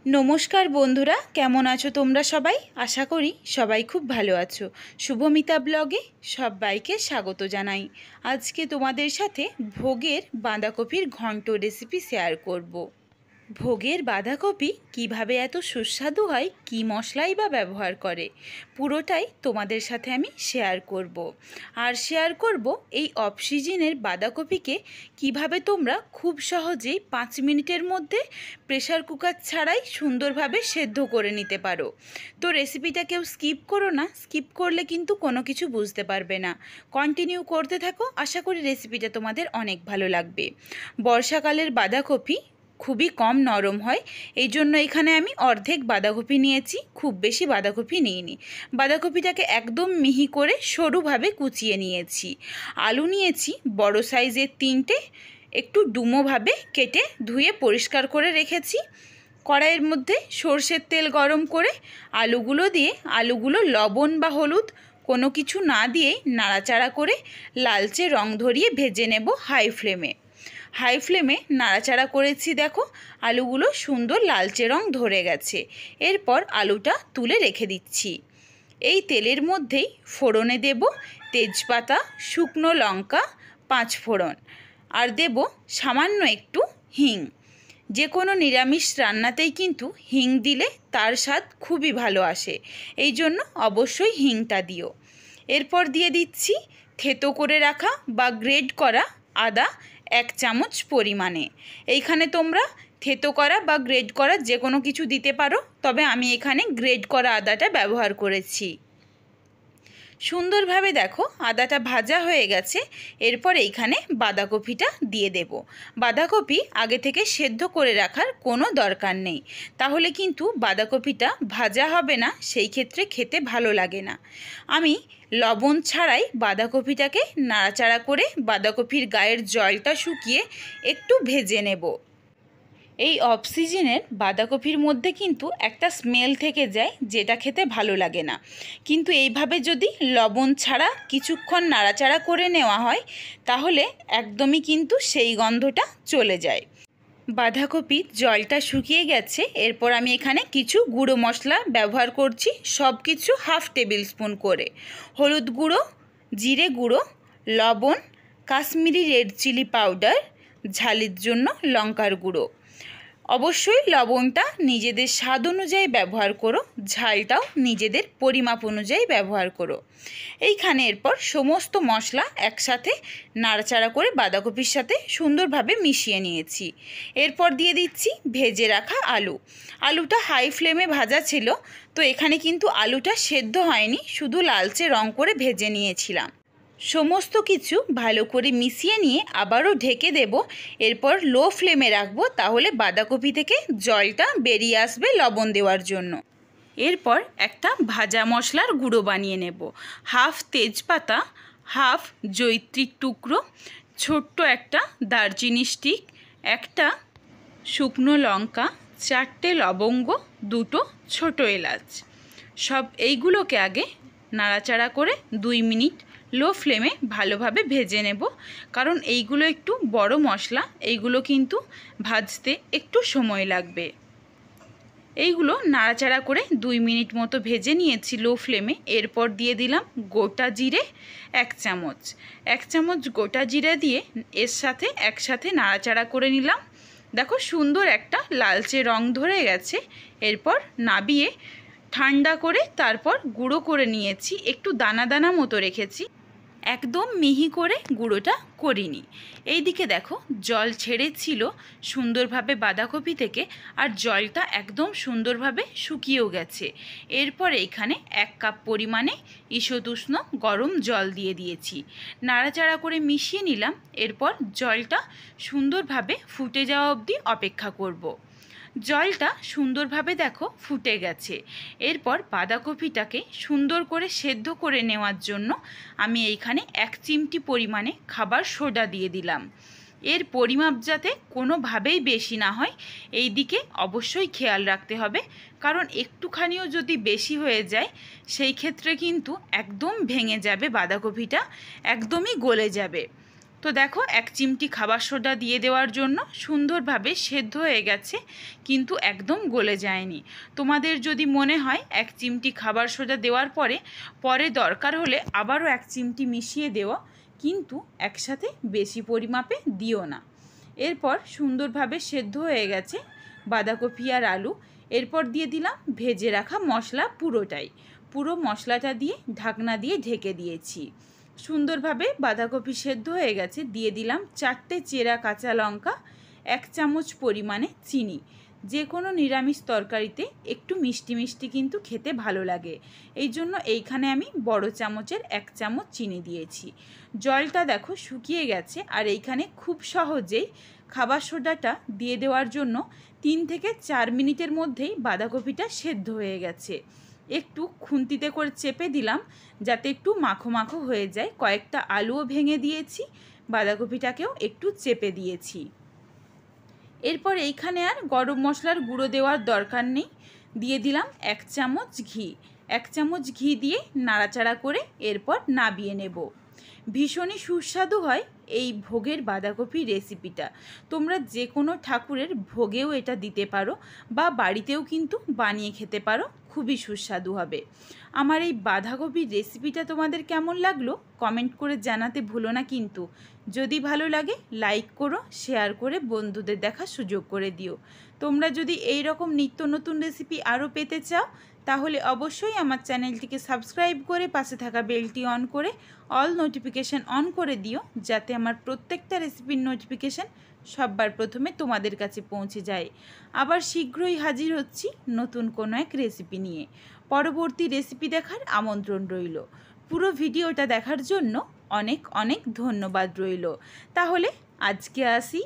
नमस्कार बंधुरा केमन आछो तोमरा सबाई आशा करी सबाई खूब भालो आछो। शुभमिता ब्लगे सबाइके स्वागत जानाई। आज के तोमादेर साथे भोगेर बाँधाकपिर घंट रेसिपि शेयर करब। भोगेर बाँधाकपि किभाबे एत सुस्वादु हय, कि मशलाई बा व्यवहार करे, पुरोटाई तोमादेर साथे आमी शेयर करब। आर शेयर करब एई अफ सिजनेर बाँधाकपिके किभाबे तोमरा खूब सहजेई 5 मिनिटेर मध्य प्रेसार कुकार छाड़ाई सुंदरभावे सेদ্ধ करे निते पारो। तो रेसिपिटा केउ स्किप करो ना, स्किप करले किन्तु कोनो किछु बुझते पारबे ना। कन्टिन्यू करते थाको, आशा करी रेसिपिटा तोमादेर अनेक भालो लागबे। बर्षाकालेर बाँधाकपि खूबই कम नरम হয়, এই জন্য এখানে আমি অর্ধেক বাঁধাকপি নিয়েছি, খুব বেশি বাঁধাকপি নিইনি। বাঁধাকপিটাকে একদম মিহি করে সরুভাবে কুচিয়ে নিয়েছি। আলু নিয়েছি বড় সাইজের 3টে, একটু ডুমোভাবে কেটে ধুয়ে পরিষ্কার করে রেখেছি। কড়াইয়ের মধ্যে সরষের তেল গরম করে আলুগুলো দিয়ে আলুগুলো লবণ বা হলুদ কোনো কিছু না দিয়েই নাড়াচাড়া করে লালচে রং ধরিয়ে ভেজে নেব হাই ফ্লেমে। हाई फ्लेमे नाड़ाचाड़ा करेছি। देखो आलूगुलो सुंदर लालचे रंग धरे गेছে। एरपर आलूटा तुले रेखे दिচ্ছি। এই তেলের মধ্যেই ফোড়নে দেব তেজপাতা, শুকনো লঙ্কা, 5 ফোড়ন আর দেব সামান্য একটু হিং। যে কোনো নিরামিষ রান্নাতেই কিন্তু হিং দিলে তার স্বাদ খুবই ভালো আসে, এই জন্য অবশ্যই হিংটা দিও। এরপর দিয়ে দিচ্ছি থেতো করে রাখা বা গ্রেড করা আদা 1 চামচ পরিমাণে। এইখানে তোমরা থেতো করা বা গ্রেড করা যে কোনো কিছু দিতে পারো, তবে আমি এখানে গ্রেড করা আদাটা ব্যবহার করেছি। সুন্দরভাবে দেখো আদাটা ভাজা হয়ে গেছে। এরপর এইখানে বাঁধাকপিটা দিয়ে দেব। বাঁধাকপি আগে থেকে সেদ্ধ করে রাখার কোনো দরকার নেই, তাহলে কিন্তু বাঁধাকপিটা ভাজা হবে না, সেই ক্ষেত্রে খেতে ভালো লাগে না। আমি লবণ ছাড়াই বাঁধাকপিটাকে নাড়াচাড়া করে বাঁধাকপির গায়ের জলটা শুকিয়ে একটু ভেজে নেব। এই অফ সিজনের বাঁধাকপির মধ্যে কিন্তু একটা স্মেল থেকে যায়, যেটা খেতে ভালো লাগে না, কিন্তু এইভাবে যদি লবণ ছাড়া কিছুক্ষণ নাড়াচাড়া করে নেওয়া হয় তাহলে একদমই কিন্তু সেই গন্ধটা চলে যায়। বাঁধাকপির জলটা শুকিয়ে গেছে। এরপর আমি এখানে কিছু গুঁড়ো মশলা ব্যবহার করছি, সব কিছু হাফ টেবিল স্পুন করে। হলুদ গুঁড়ো, জিরে গুঁড়ো, লবণ, কাশ্মীরি রেড চিলি পাউডার, ঝালের জন্য লঙ্কার গুঁড়ো। অবশ্যই লবণটা নিজেদের স্বাদ অনুযায়ী ব্যবহার করো, ঝালটাও নিজেদের পরিমাপ অনুযায়ী ব্যবহার করো। এইখানে এরপর সমস্ত মশলা একসাথে নাড়াচাড়া করে বাঁধাকপির সাথে সুন্দরভাবে মিশিয়ে নিয়েছি। এরপর দিয়ে দিচ্ছি ভেজে রাখা আলু। আলুটা হাই ফ্লেমে ভাজা ছিল, তো এখানে কিন্তু আলুটা সেদ্ধ হয়নি, শুধু লালচে রং করে ভেজে নিয়েছিলাম। সমস্ত কিছু ভালো করে মিশিয়ে নিয়ে আবারও ঢেকে দেব। এরপর লো ফ্লেমে রাখবো, তাহলে বাঁধাকপি থেকে জলটা বেরিয়ে আসবে লবণ দেওয়ার জন্য। এরপর একটা ভাজা মশলার গুঁড়ো বানিয়ে নেব। হাফ তেজপাতা, হাফ জয়িত্রীর টুকরো, ছোট্ট একটা দারচিনি স্টিক, একটা শুকনো লঙ্কা, 4টে লবঙ্গ, 2টো ছোটো এলাচ। সব এইগুলোকে আগে নাড়াচাড়া করে 2 মিনিট লো ফ্লেমে ভালোভাবে ভেজে নেব, কারণ এইগুলো একটু বড় মশলা, এইগুলো কিন্তু ভাজতে একটু সময় লাগবে। এইগুলো নাড়াচাড়া করে 2 মিনিট মতো ভেজে নিয়েছি লো ফ্লেমে। এরপর দিয়ে দিলাম গোটা জিরে 1 চামচ। 1 চামচ গোটা জিরে দিয়ে এর সাথে একসাথে নাড়াচাড়া করে নিলাম। দেখো সুন্দর একটা লালচে রং ধরে গেছে। এরপর নাবিয়ে ঠান্ডা করে তারপর গুঁড়ো করে নিয়েছি, একটু দানা দানা মতো রেখেছি, একদম মিহি করে গুঁড়োটা করিনি। এইদিকে দেখো জল ছেড়েছিল সুন্দরভাবে বাঁধাকপি থেকে, আর জলটা একদম সুন্দরভাবে শুকিয়েও গেছে। এরপর এইখানে 1 কাপ পরিমাণে ঈষদুষ্ণ গরম জল দিয়ে দিয়েছি, নাড়াচাড়া করে মিশিয়ে নিলাম। এরপর জলটা সুন্দরভাবে ফুটে যাওয়া অবধি অপেক্ষা করব। জলটা সুন্দরভাবে দেখো ফুটে গেছে। এরপর বাঁধাকপিটাকে সুন্দর করে সেদ্ধ করে নেওয়ার জন্য আমি এইখানে 1 চিমটি পরিমাণে খাবার সোডা দিয়ে দিলাম। এর পরিমাপ যাতে কোনোভাবেই বেশি না হয়, এই দিকে অবশ্যই খেয়াল রাখতে হবে, কারণ একটুখানিও যদি বেশি হয়ে যায় সেই ক্ষেত্রে কিন্তু একদম ভেঙে যাবে বাঁধাকপিটা, একদমই গলে যাবে। তো দেখো 1 চিমটি খাবার সোডা দিয়ে দেওয়ার জন্য সুন্দরভাবে সেদ্ধ হয়ে গেছে, কিন্তু একদম গলে যায়নি। তোমাদের যদি মনে হয় 1 চিমটি খাবার সোডা দেওয়ার পরে দরকার হলে আবারও 1 চিমটি মিশিয়ে দেওয়া, কিন্তু একসাথে বেশি পরিমাপে দিও না। এরপর সুন্দরভাবে সেদ্ধ হয়ে গেছে বাঁধাকপি আর আলু। এরপর দিয়ে দিলাম ভেজে রাখা মশলা পুরো মশলাটা দিয়ে ঢাকনা দিয়ে ঢেকে দিয়েছি। সুন্দরভাবে বাঁধাকপি সেদ্ধ হয়ে গেছে। দিয়ে দিলাম 4টে চেরা কাঁচা লঙ্কা, 1 চামচ পরিমাণে চিনি। যে কোনো নিরামিষ তরকারিতে একটু মিষ্টি মিষ্টি কিন্তু খেতে ভালো লাগে, এই জন্য এইখানে আমি বড় চামচের 1 চামচ চিনি দিয়েছি। জলটা দেখো শুকিয়ে গেছে, আর এইখানে খুব সহজেই খাবার সোডাটা দিয়ে দেওয়ার জন্য 3 থেকে 4 মিনিটের মধ্যেই বাঁধাকপিটা সেদ্ধ হয়ে গেছে। একটু খুন্তিতে করে চেপে দিলাম যাতে একটু মাখো মাখো হয়ে যায়। কয়েকটা আলুও ভেঙে দিয়েছি, বাঁধাকপিটাকেও একটু চেপে দিয়েছি। এরপর এইখানে আর গরম মশলার গুঁড়ো দেওয়ার দরকার নেই। দিয়ে দিলাম 1 চামচ ঘি। 1 চামচ ঘি দিয়ে নাড়াচাড়া করে এরপর নাবিয়ে নেব। ভীষণই সুস্বাদু হয় এই ভোগের বাঁধাকপি রেসিপিটা। তোমরা যে কোনো ঠাকুরের ভোগেও এটা দিতে পারো, বা বাড়িতেও কিন্তু বানিয়ে খেতে পারো, খুবই সুস্বাদু হবে। আমার এই বাঁধাকপির রেসিপিটা তোমাদের কেমন লাগলো কমেন্ট করে জানাতে ভুলো না কিন্তু। যদি ভালো লাগে লাইক করো, শেয়ার করে বন্ধুদের দেখার সুযোগ করে দিও। তোমরা যদি এই রকম নিত্য নতুন রেসিপি আরও পেতে চাও তাহলে অবশ্যই আমার চ্যানেলটিকে সাবস্ক্রাইব করে পাশে থাকা বেলটি অন করে অল নোটিফিকেশান অন করে দিও, যাতে আমার প্রত্যেকটা রেসিপির নোটিফিকেশান সবার প্রথমে তোমাদের কাছে পৌঁছে যায়। আবার শীঘ্রই হাজির হচ্ছি নতুন কোনো এক রেসিপি নিয়ে। পরবর্তী রেসিপি দেখার আমন্ত্রণ রইল। পুরো ভিডিওটা দেখার জন্য অনেক অনেক ধন্যবাদ রইল। তাহলে আজকে আসি।